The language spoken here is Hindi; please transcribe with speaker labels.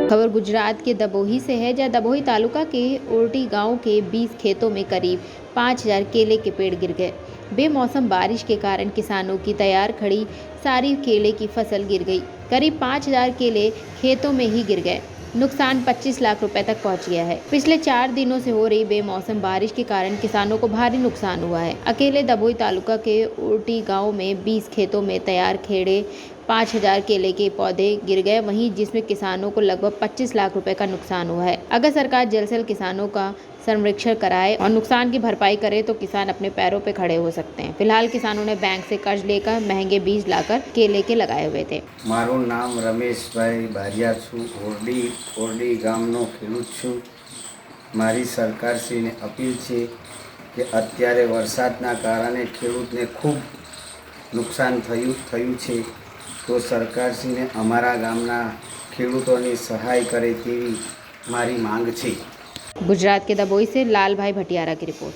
Speaker 1: खबर गुजरात के दबोही से है, जहां दबोही तालुका के ओरटी गांव के 20 खेतों में करीब 5000 केले के पेड़ गिर गए। बेमौसम बारिश के कारण किसानों की तैयार खड़ी सारी केले की फसल गिर गई। करीब 5000 केले खेतों में ही गिर गए। नुकसान 25 लाख रुपए तक पहुंच गया है। पिछले 4 दिनों से हो रही बेमौसम बारिश के कारण किसानों को भारी नुकसान हुआ है। अकेले दबोही तालुका के ओरटी गांव में 20 खेतों में तैयार खेड़े 5000 केले के पौधे गिर गए, वहीं जिसमें किसानों को लगभग 25 लाख रुपए का नुकसान हुआ है। अगर सरकार जल्द से जल्द किसानों का संरक्षण कराए और नुकसान की भरपाई करे तो किसान अपने पैरों पर खड़े हो सकते हैं। फिलहाल किसानों ने बैंक से कर्ज लेकर महंगे बीज लाकर केले के लगाए हुए थे।
Speaker 2: मारू नाम रमेशभाई बारिया छू, ओरडी गामनो खेडूत छू। मारी सरकारश्रीने अपील छे कि अत्यारे वरसादना कारणे खेडूतने खूब नुकसान थयुं छे, तो सरकारश्रीने अमारा गामना खेडूतोनी सहाय करे तेवी मारी मांग छे।
Speaker 1: गुजरात के दबोई से लालभाई भटियारा की रिपोर्ट।